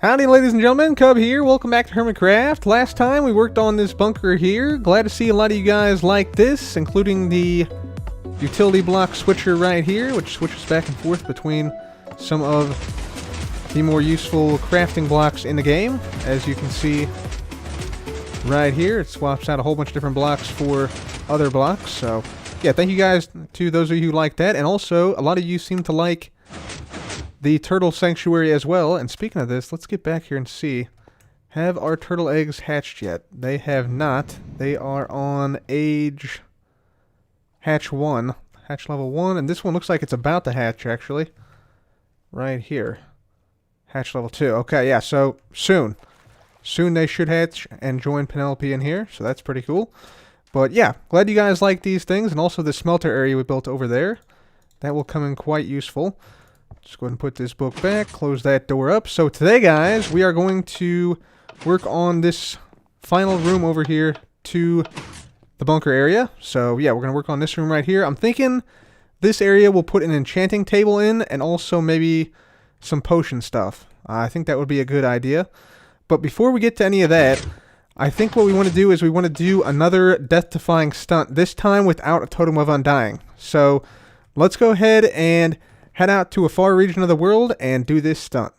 Howdy ladies and gentlemen, Cub here, welcome back to Hermitcraft. Last time we worked on this bunker here. Glad to see a lot of you guys like this, including the utility block switcher right here, which switches back and forth between some of the more useful crafting blocks in the game. As you can see right here, it swaps out a whole bunch of different blocks for other blocks. So yeah, thank you guys to those of you who like that, and also a lot of you seem to like the turtle sanctuary as well. And speaking of this, let's get back here and see. Have our turtle eggs hatched yet? They have not. They are on hatch level 1, and this one looks like it's about to hatch actually. Right here. Hatch level 2. Okay, yeah, so soon. Soon they should hatch and join Penelope in here, so that's pretty cool. But yeah, glad you guys like these things, and also the smelter area we built over there. That will come in quite useful. Just go ahead and put this book back, close that door up. So today, guys, we are going to work on this final room over here to the bunker area. So yeah, we're going to work on this room right here. I'm thinking this area will put an enchanting table in, and also maybe some potion stuff. I think that would be a good idea. But before we get to any of that, I think what we want to do is we want to do another death-defying stunt, this time without a Totem of Undying. So let's go ahead and head out to a far region of the world and do this stunt.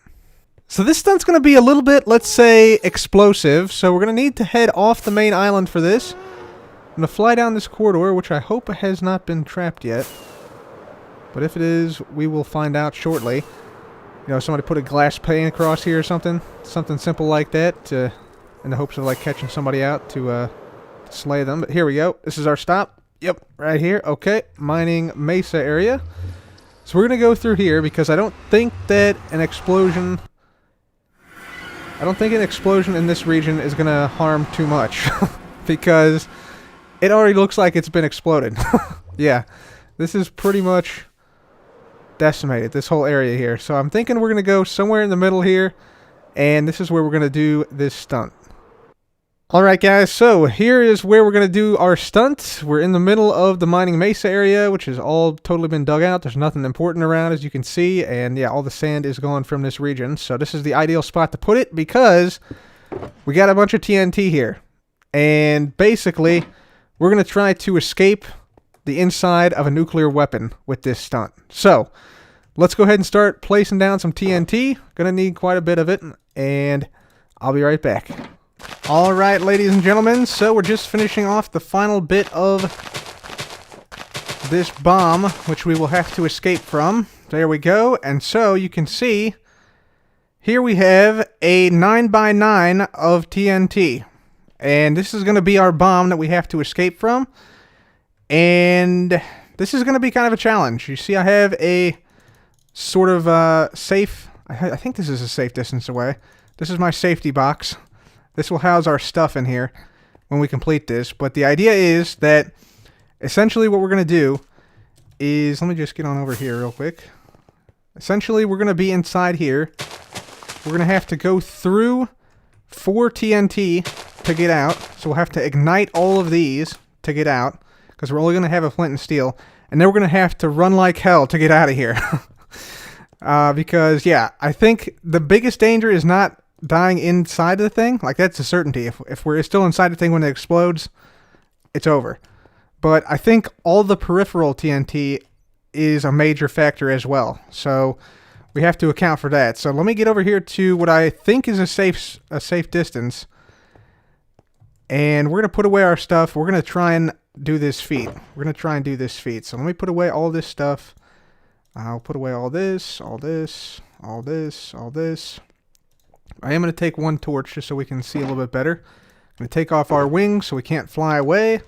So this stunt's going to be a little bit, let's say, explosive. So we're going to need to head off the main island for this. I'm going to fly down this corridor, which I hope has not been trapped yet. But if it is, we will find out shortly. You know, somebody put a glass pane across here or something. Something simple like that, in the hopes of like catching somebody out to slay them. But here we go. This is our stop. Yep, right here. Okay, mining mesa area. So we're going to go through here because I don't think that an explosion... I don't think an explosion in this region is going to harm too much. Because it already looks like it's been exploded. Yeah, this is pretty much decimated, this whole area here. So I'm thinking we're going to go somewhere in the middle here. And this is where we're going to do this stunt. Alright guys, so here is where we're going to do our stunt. We're in the middle of the mining mesa area, which has all totally been dug out. There's nothing important around, as you can see, and yeah, all the sand is gone from this region. So this is the ideal spot to put it because we got a bunch of TNT here. And basically, we're going to try to escape the inside of a nuclear weapon with this stunt. So, let's go ahead and start placing down some TNT. Gonna need quite a bit of it, and I'll be right back. Alright, ladies and gentlemen, so we're just finishing off the final bit of this bomb, which we will have to escape from. There we go, and so you can see, here we have a 9x9 of TNT. And this is going to be our bomb that we have to escape from. And this is going to be kind of a challenge. You see I have a sort of safe, I think this is a safe distance away. This is my safety box. This will house our stuff in here when we complete this. But the idea is that essentially what we're going to do is... Let me just get on over here real quick. Essentially, we're going to be inside here. We're going to have to go through 4 TNT to get out. So we'll have to ignite all of these to get out, because we're only going to have a flint and steel. And then we're going to have to run like hell to get out of here. Because, yeah, I think the biggest danger is not dying inside of the thing. Like, that's a certainty. If we're still inside the thing when it explodes, it's over. But I think all the peripheral TNT is a major factor as well. So we have to account for that. So let me get over here to what I think is a safe distance. And we're going to put away our stuff. We're going to try and do this feat. We're going to try and do this feat. So let me put away all this stuff. I'll put away all this, all this, all this, all this. I am going to take one torch just so we can see a little bit better. I'm going to take off our wings so we can't fly away.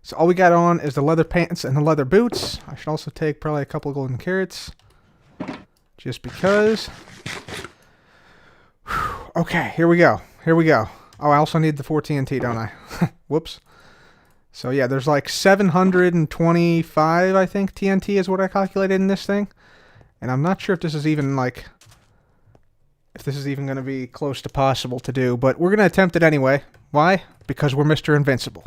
So all we got on is the leather pants and the leather boots. I should also take probably a couple of golden carrots. Just because. Whew. Okay, here we go. Here we go. Oh, I also need the 4 TNT, don't I? Whoops. So yeah, there's like 725, I think, TNT is what I calculated in this thing. And I'm not sure if this is even like... if this is even going to be close to possible to do, but we're going to attempt it anyway. Why? Because we're Mr. Invincible.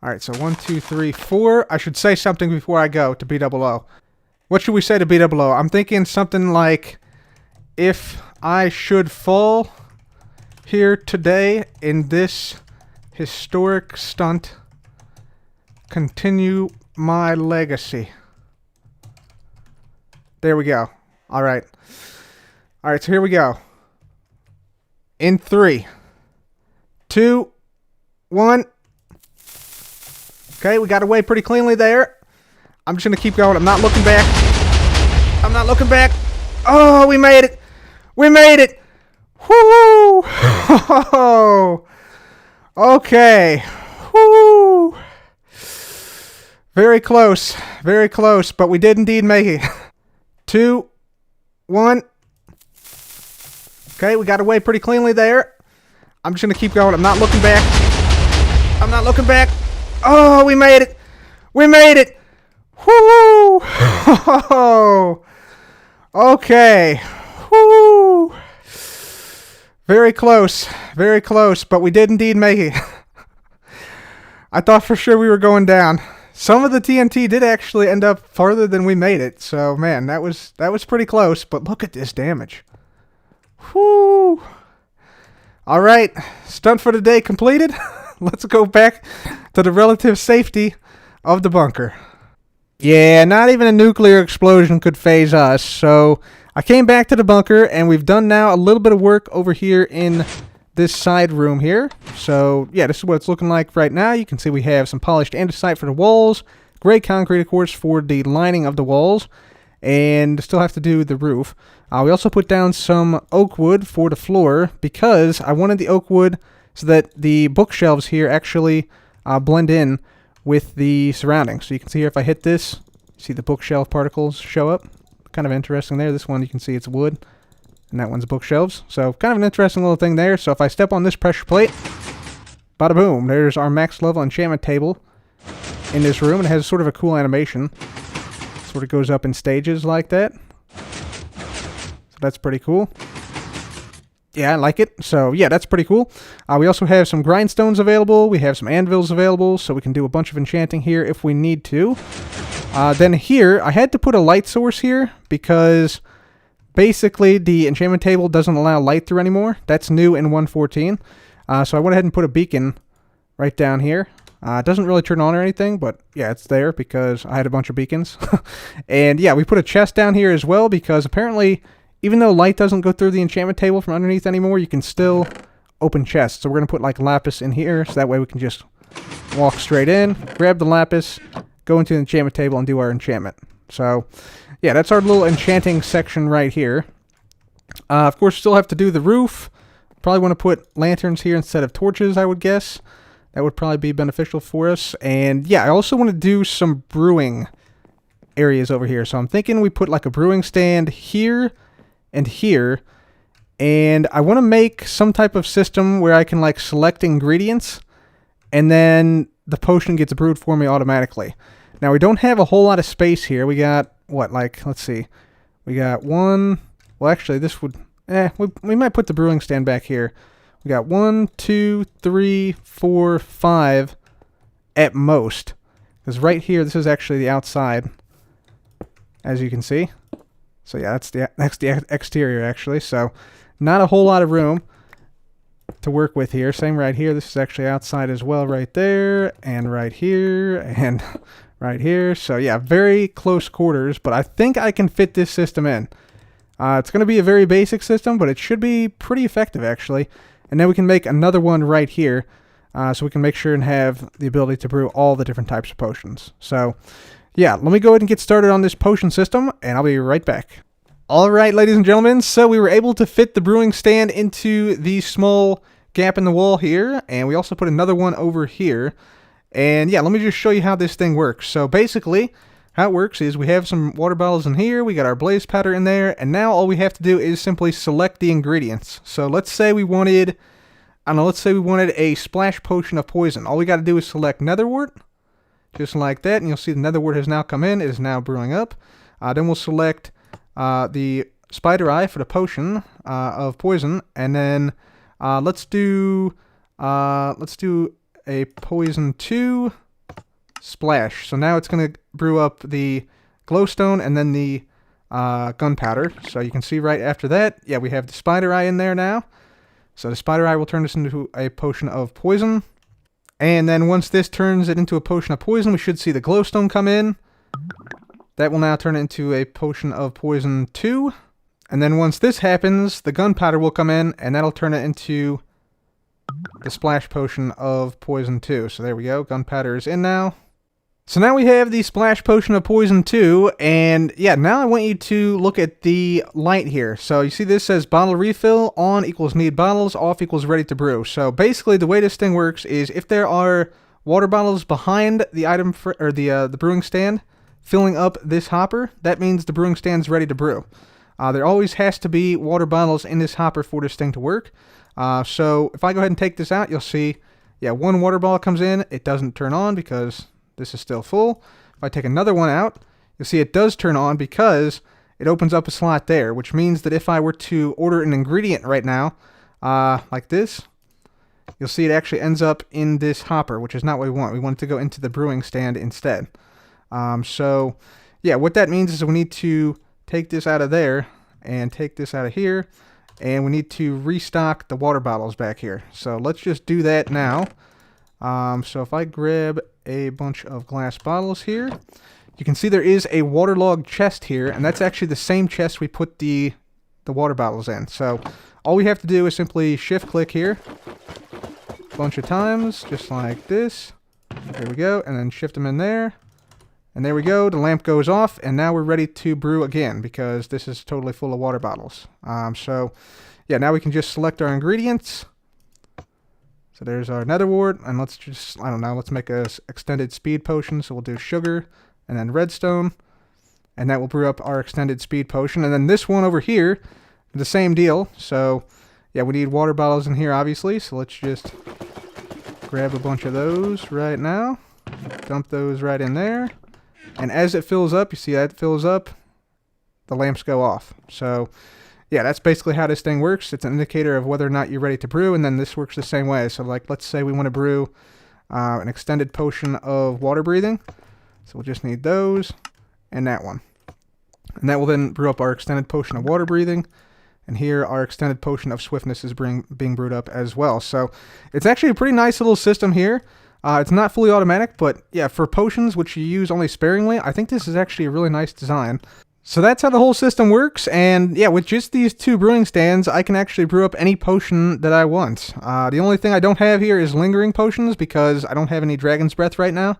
Alright, so 1, 2, 3, 4. I should say something before I go to BOO. What should we say to BOO? I'm thinking something like, if I should fall here today in this historic stunt. Continue my legacy. There we go. Alright. Alright, so here we go. In 3, 2, 1. Okay, we got away pretty cleanly there. I'm just going to keep going. I'm not looking back. I'm not looking back. Oh, we made it. We made it. Woo! Okay. Woo! Very close. Very close, but we did indeed make it. 2, 1. Okay, we got away pretty cleanly there. I'm just going to keep going. I'm not looking back. I'm not looking back. Oh, we made it. We made it. Woo! Okay. Woo! Very close. Very close, but we did indeed make it. I thought for sure we were going down. Some of the TNT did actually end up farther than we made it. So, man, that was pretty close, but look at this damage. Whoo! All right, stunt for the day completed. Let's go back to the relative safety of the bunker. Yeah, not even a nuclear explosion could phase us. So I came back to the bunker, and we've done now a little bit of work over here in this side room here. So yeah, this is what it's looking like right now. You can see we have some polished andesite for the walls, gray concrete, of course, for the lining of the walls, and still have to do the roof. We also put down some oak wood for the floor because I wanted the oak wood so that the bookshelves here actually blend in with the surroundings. So you can see here if I hit this, see the bookshelf particles show up. Kind of interesting there. This one you can see it's wood, and that one's bookshelves. So kind of an interesting little thing there. So if I step on this pressure plate, bada boom, there's our max level enchantment table in this room. And it has sort of a cool animation. Sort of goes up in stages like that. So that's pretty cool. Yeah, I like it. So yeah, that's pretty cool. We also have some grindstones available. We have some anvils available, so we can do a bunch of enchanting here if we need to. Then here, I had to put a light source here because basically the enchantment table doesn't allow light through anymore. That's new in 1.14. So I went ahead and put a beacon right down here. It doesn't really turn on or anything, but yeah, it's there because I had a bunch of beacons. And yeah, we put a chest down here as well because apparently, even though light doesn't go through the enchantment table from underneath anymore, you can still open chests. So we're going to put like lapis in here, so that way we can just walk straight in, grab the lapis, go into the enchantment table, and do our enchantment. So yeah, that's our little enchanting section right here. Of course, still have to do the roof. Probably want to put lanterns here instead of torches, I would guess. That would probably be beneficial for us. And yeah, I also want to do some brewing areas over here. So I'm thinking we put like a brewing stand here and here. And I want to make some type of system where I can like select ingredients and then the potion gets brewed for me automatically. Now we don't have a whole lot of space here. We got what, like, let's see. We got one. Well, actually this would, we might put the brewing stand back here. We got 1, 2, 3, 4, 5 at most. Because right here, this is actually the outside, as you can see. So yeah, that's the exterior actually. So not a whole lot of room to work with here. Same right here. This is actually outside as well, right there, and right here, and right here. So yeah, very close quarters. But I think I can fit this system in. It's going to be a very basic system, but it should be pretty effective actually. And then we can make another one right here, so we can make sure and have the ability to brew all the different types of potions. So, yeah, let me go ahead and get started on this potion system, and I'll be right back. All right, ladies and gentlemen, so we were able to fit the brewing stand into the small gap in the wall here, and we also put another one over here. And yeah, let me just show you how this thing works. So basically, how it works is we have some water bottles in here, we got our blaze powder in there, and now all we have to do is simply select the ingredients. So let's say we wanted, I don't know, let's say we wanted a splash potion of poison. All we got to do is select netherwort, just like that, and you'll see the netherwort has now come in, it is now brewing up. Then we'll select the spider eye for the potion of poison, and then let's do a poison 2 splash. So now it's going to brew up the glowstone and then the gunpowder. So you can see right after that, yeah, we have the spider eye in there now. So the spider eye will turn this into a potion of poison. And then once this turns it into a potion of poison, we should see the glowstone come in. That will now turn it into a potion of poison 2. And then once this happens, the gunpowder will come in, and that'll turn it into the splash potion of poison 2. So there we go. Gunpowder is in now. So now we have the splash potion of poison 2, and yeah, now I want you to look at the light here. So you see this says bottle refill, on equals need bottles, off equals ready to brew. So basically the way this thing works is if there are water bottles behind the item or the brewing stand filling up this hopper, that means the brewing stand's ready to brew. There always has to be water bottles in this hopper for this thing to work. So if I go ahead and take this out, you'll see, yeah, one water bottle comes in, it doesn't turn on because this is still full. If I take another one out, you'll see it does turn on because it opens up a slot there, which means that if I were to order an ingredient right now, like this, you'll see it actually ends up in this hopper, which is not what we want. We want it to go into the brewing stand instead. So, yeah, what that means is we need to take this out of there and take this out of here, and we need to restock the water bottles back here. So let's just do that now. So if I grab a bunch of glass bottles here, you can see there is a waterlogged chest here, and that's actually the same chest we put the water bottles in. So all we have to do is simply shift click here a bunch of times, just like this. There we go, and then shift them in there. And there we go, the lamp goes off, and now we're ready to brew again because this is totally full of water bottles. So yeah, now we can just select our ingredients. So there's our nether wart, and let's just, I don't know, let's make a extended speed potion. So we'll do sugar and then redstone, and that will brew up our extended speed potion. And then this one over here, the same deal. So yeah, we need water bottles in here, obviously. So let's just grab a bunch of those right now, dump those right in there. And as it fills up, you see that it fills up, the lamps go off. So yeah, that's basically how this thing works. It's an indicator of whether or not you're ready to brew, and then this works the same way. So like, let's say we want to brew an extended potion of water breathing. So we'll just need those and that one. And that will then brew up our extended potion of water breathing. And here our extended potion of swiftness is being brewed up as well. So it's actually a pretty nice little system here. It's not fully automatic, but yeah, for potions, which you use only sparingly, I think this is actually a really nice design. So that's how the whole system works, and yeah, with just these 2 brewing stands, I can actually brew up any potion that I want. The only thing I don't have here is lingering potions, because I don't have any dragon's breath right now.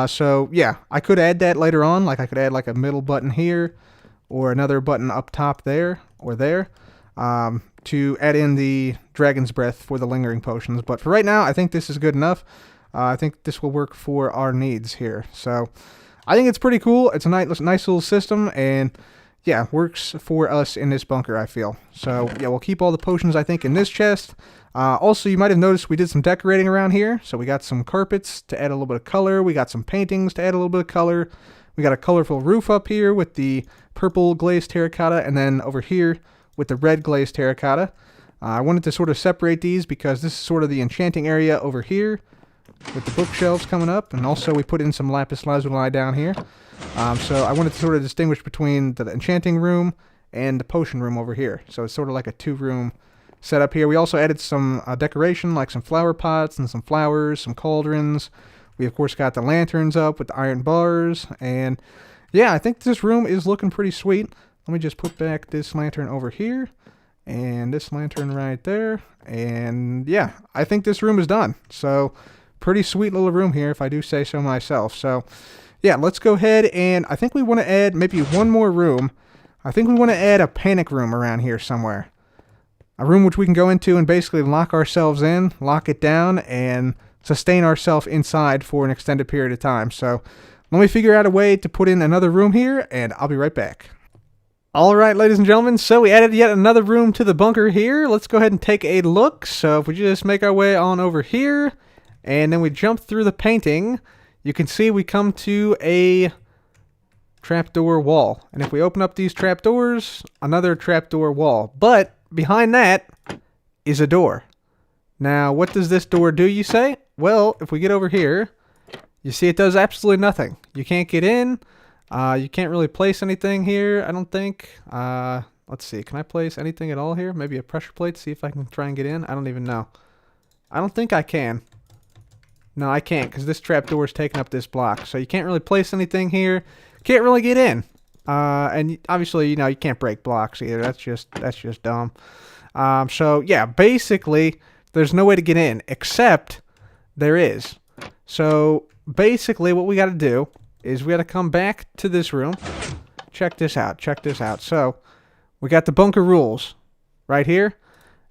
So yeah, I could add that later on, like I could add like a middle button here, or another button up top there, or there, to add in the dragon's breath for the lingering potions. But for right now, I think this is good enough. I think this will work for our needs here. So I think it's pretty cool. It's a nice little system, and yeah, works for us in this bunker, I feel. So yeah, we'll keep all the potions, I think, in this chest. Also, you might have noticed we did some decorating around here. So we got some carpets to add a little bit of color. We got some paintings to add a little bit of color. We got a colorful roof up here with the purple glazed terracotta, and then over here with the red glazed terracotta. I wanted to sort of separate these because this is sort of the enchanting area over here, with the bookshelves coming up, and also we put in some lapis lazuli down here. So I wanted to sort of distinguish between the enchanting room and the potion room over here. So it's sort of like a 2-room setup here. We also added some decoration, like some flower pots and some flowers, some cauldrons. We of course got the lanterns up with the iron bars, and yeah, I think this room is looking pretty sweet. Let me just put back this lantern over here, and this lantern right there, and yeah, I think this room is done. So pretty sweet little room here, if I do say so myself. So yeah, let's go ahead, and I think we want to add maybe one more room. I think we want to add a panic room around here somewhere. A room which we can go into and basically lock ourselves in, lock it down, and sustain ourselves inside for an extended period of time. So let me figure out a way to put in another room here, and I'll be right back. Alright, ladies and gentlemen, so we added yet another room to the bunker here. Let's go ahead and take a look. So if we just make our way on over here, and then we jump through the painting, you can see we come to a trapdoor wall. And if we open up these trapdoors, another trapdoor wall. But behind that is a door. Now, what does this door do, you say? Well, if we get over here, you see it does absolutely nothing. You can't get in. You can't really place anything here, I don't think. Let's see. Can I place anything at all here? Maybe a pressure plate, see if I can try and get in. I don't even know. I don't think I can. No, I can't, because this trapdoor is taking up this block. So you can't really place anything here. Can't really get in. And obviously, you know, you can't break blocks either. That's just dumb. So yeah, basically, there's no way to get in, except there is. So basically, what we got to do is we got to come back to this room. Check this out. Check this out. So we got the bunker rules right here.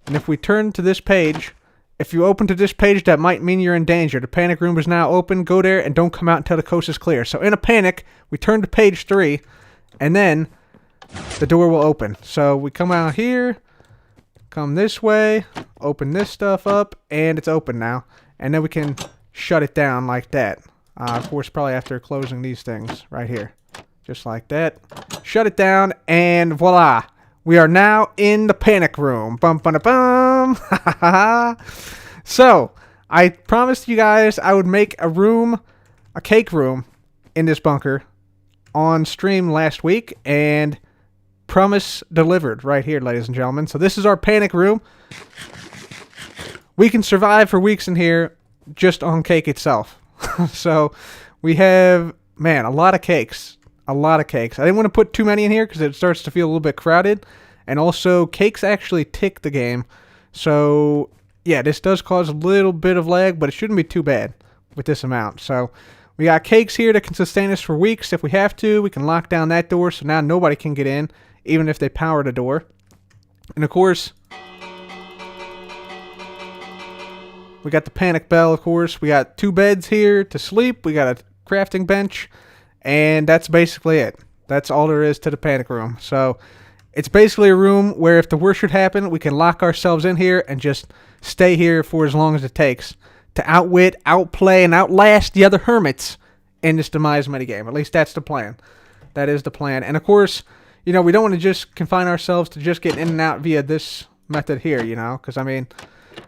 And if we turn to this page, if you open to this page, that might mean you're in danger. The panic room is now open. Go there and don't come out until the coast is clear. So in a panic, we turn to page 3, and then the door will open. So we come out here, come this way, open this stuff up, and it's open now. And then we can shut it down like that. Of course, probably after closing these things right here. Just like that. Shut it down, and voila. We are now in the panic room. Bum, bum, bum. So, I promised you guys I would make a room, a cake room, in this bunker on stream last week, and promise delivered right here, ladies and gentlemen. So this is our panic room. We can survive for weeks in here just on cake itself. So, we have, man, a lot of cakes. A lot of cakes. I didn't want to put too many in here because it starts to feel a little bit crowded. And also, cakes actually tick the game. So, yeah, this does cause a little bit of lag, but it shouldn't be too bad with this amount. So, we got cakes here that can sustain us for weeks if we have to. We can lock down that door so now nobody can get in, even if they power the door. And, of course, we got the panic bell, of course. We got 2 beds here to sleep. We got a crafting bench. And that's basically it. That's all there is to the panic room. So it's basically a room where if the worst should happen, we can lock ourselves in here and just stay here for as long as it takes to outwit, outplay, and outlast the other hermits in this Demise minigame. At least that's the plan. That is the plan. And of course, you know, we don't want to just confine ourselves to just getting in and out via this method here, you know. Because, I mean,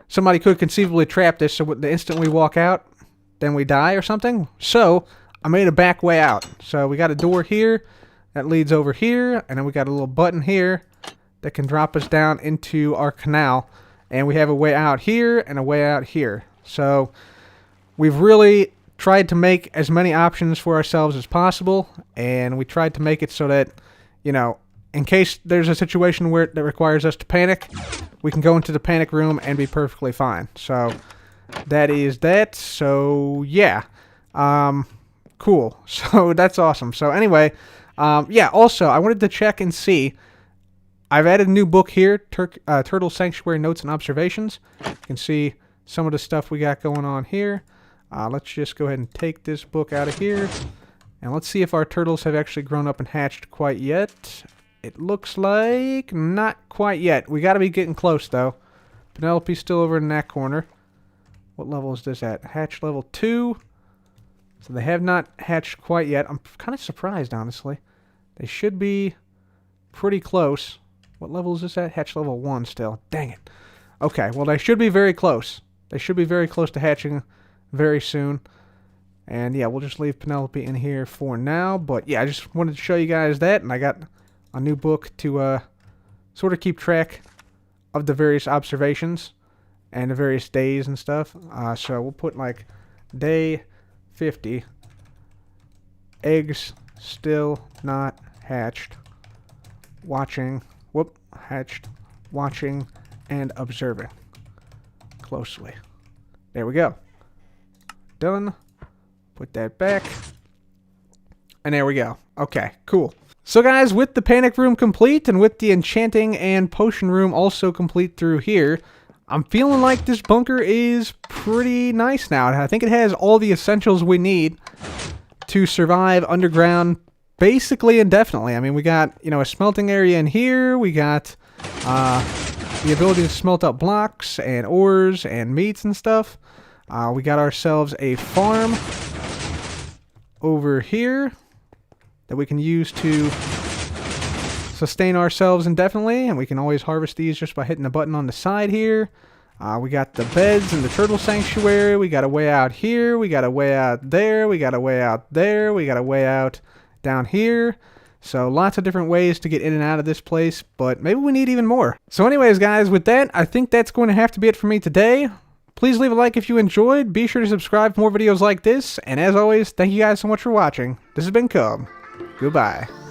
somebody could conceivably trap this so the instant we walk out, then we die or something. So I made a back way out. So we got a door here that leads over here, and then we got a little button here that can drop us down into our canal. And we have a way out here and a way out here. So we've really tried to make as many options for ourselves as possible, and we tried to make it so that, you know, in case there's a situation where that requires us to panic, we can go into the panic room and be perfectly fine. So that is that. So yeah. Cool. So that's awesome. So anyway, yeah, also, I wanted to check and see. I've added a new book here, Turtle Sanctuary Notes and Observations. You can see some of the stuff we got going on here. Let's just go ahead and take this book out of here. And let's see if our turtles have actually grown up and hatched quite yet. It looks like not quite yet. We got to be getting close, though. Penelope's still over in that corner. What level is this at? Hatch level 2. So they have not hatched quite yet. I'm kind of surprised, honestly. They should be pretty close. What level is this at? Hatch level 1 still. Dang it. Okay, well, they should be very close. They should be very close to hatching very soon. And, yeah, we'll just leave Penelope in here for now. But, yeah, I just wanted to show you guys that. And I got a new book to sort of keep track of the various observations and the various days and stuff. So we'll put, like, day 50. Eggs still not hatched. Watching. Whoop. Hatched. Watching and observing closely. There we go. Done. Put that back. And there we go. Okay, cool. So guys, with the panic room complete and with the enchanting and potion room also complete through here, I'm feeling like this bunker is pretty nice now. I think it has all the essentials we need to survive underground basically indefinitely. I mean, we got, you know, a smelting area in here. We got the ability to smelt up blocks and ores and meats and stuff. We got ourselves a farm over here that we can use to sustain ourselves indefinitely, and we can always harvest these just by hitting the button on the side here. We got the beds in the turtle sanctuary. We got a way out here. We got a way out there. We got a way out there. We got a way out down here. So lots of different ways to get in and out of this place, but maybe we need even more. So anyways, guys, with that, I think that's going to have to be it for me today. Please leave a like if you enjoyed. Be sure to subscribe for more videos like this. And as always, thank you guys so much for watching. This has been Cub. Goodbye.